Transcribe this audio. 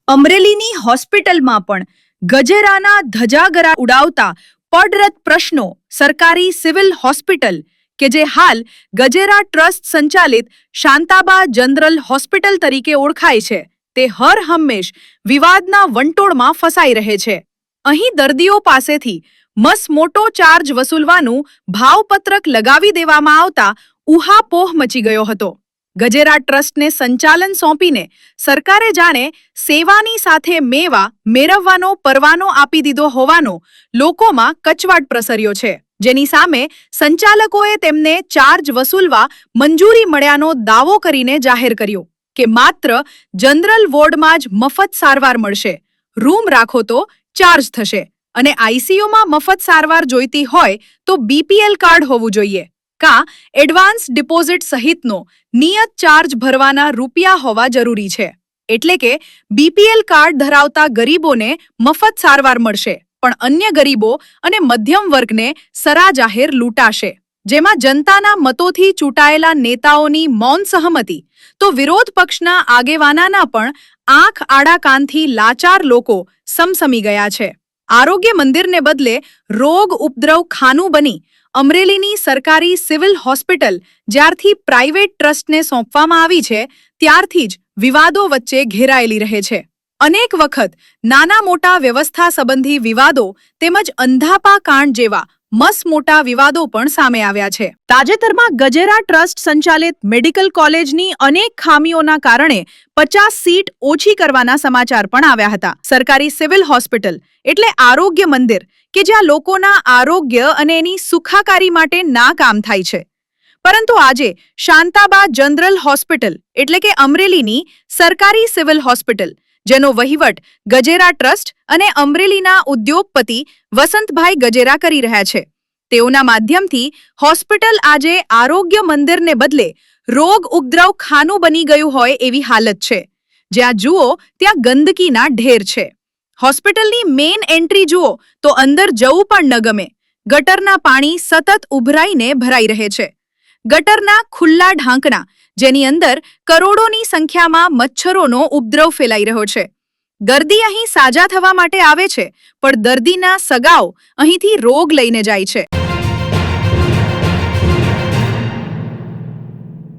અમરેલીની હોસ્પિટલમાં પણ ગજેરાના ધજાગરા ઉડાવતા પડરત પ્રશ્નો સરકારી સિવિલ હોસ્પિટલ કે જે હાલ ગજેરા ટ્રસ્ટ સંચાલિત શાંતાબા જનરલ હોસ્પિટલ તરીકે ઓળખાય છે તે હર હંમેશ વિવાદના વંટોળમાં ફસાઈ રહે છે। અહીં દર્દીઓ પાસેથી મસમોટો ચાર્જ વસૂલવાનું ભાવપત્રક લગાવી દેવામાં આવતા ઉહાપોહ મચી ગયો હતો। ગજેરા ટ્રસ્ટને સંચાલન સોંપીને સરકારે જાણે સેવાની સાથે મેવા મેળવવાનો પરવાનો આપી દીધો હોવાનો લોકોમાં કચવાટ પ્રસર્યો છે, જેની સામે સંચાલકોએ તેમને ચાર્જ વસૂલવા મંજૂરી મળ્યાનો દાવો કરીને જાહેર કર્યું કે માત્ર જનરલ વોર્ડમાં જ મફત સારવાર મળશે, રૂમ રાખો તો ચાર્જ થશે અને આઈસીયુમાં મફત સારવાર જોઈતી હોય તો બીપીએલ કાર્ડ હોવું જોઈએ કા એડવાન્સ ડિપોઝિટ સહિતનો નિયત ચાર્જ ભરવાના રૂપિયા હોવા જરૂરી છે। એટલે કે બીપીએલ કાર્ડ ધરાવતા ગરીબોને મફત સારવાર મળશે, પણ અન્ય ગરીબો અને મધ્યમ વર્ગને સરાજાહેર લૂંટાશે, જેમાં જનતાના મતોથી ચૂંટાયેલા નેતાઓની મૌન સહમતિ તો વિરોધ પક્ષના આગેવાનાના પણ આંખ આડા કાનથી લાચાર લોકો સમસમી ગયા છે। આરોગ્ય મંદિરને બદલે રોગ ઉપદ્રવ ખાનું બની અમરેલીની સરકારી સિવિલ હોસ્પિટલ જ્યારથી પ્રાઇવેટ ટ્રસ્ટને સોંપવામાં આવી છે ત્યારથી જ વિવાદો વચ્ચે ઘેરાયેલી રહે છે। અનેક વખત નાના મોટા વ્યવસ્થા સંબંધી વિવાદો તેમજ અંધાપા કાંડ જેવા મસમોટા વિવાદો પણ સામે આવ્યા છે। તાજેતરમાં ગજેરા ટ્રસ્ટ સંચાલિત મેડિકલ કોલેજની અનેક ખામીઓના કારણે 50 સીટ ઓછી કરવાના સમાચાર પણ આવ્યા હતા। સરકારી સિવિલ હોસ્પિટલ એટલે આરોગ્ય મંદિર કે જ્યાં લોકોના આરોગ્ય અને એની સુખાકારી માટે ના કામ થાય છે, પરંતુ આજે શાંતાબા જનરલ હોસ્પિટલ એટલે કે અમરેલીની સરકારી સિવિલ હોસ્પિટલ જેનો વહીવટ ગજેરા ટ્રસ્ટ અને અમરેલીના ઉદ્યોગપતિ વસંતભાઈ ગજેરા કરી રહ્યા છે, તેઓના માધ્યમથી હોસ્પિટલ આજે આરોગ્ય મંદિરને બદલે રોગ ઉપદ્રવ ખાનું બની ગયું હોય એવી હાલત છે। જ્યાં જુઓ ત્યાં ગંદકીના ઢેર છે। હોસ્પિટલની મેઇન એન્ટ્રી જુઓ તો અંદર જવું પણ ન ગમે। ગટરના પાણી સતત ઉભરાઈને ભરાઈ રહે છે। ગટરના ખુલ્લા ઢાંકણા જેની અંદર કરોડોની સંખ્યામાં મચ્છરોનો ઉપદ્રવ ફેલાઈ રહ્યો છે। દર્દી અહીં સાજા થવા માટે આવે છે, પણ દર્દીના સગાઓ અહીંથી રોગ લઈને જાય છે।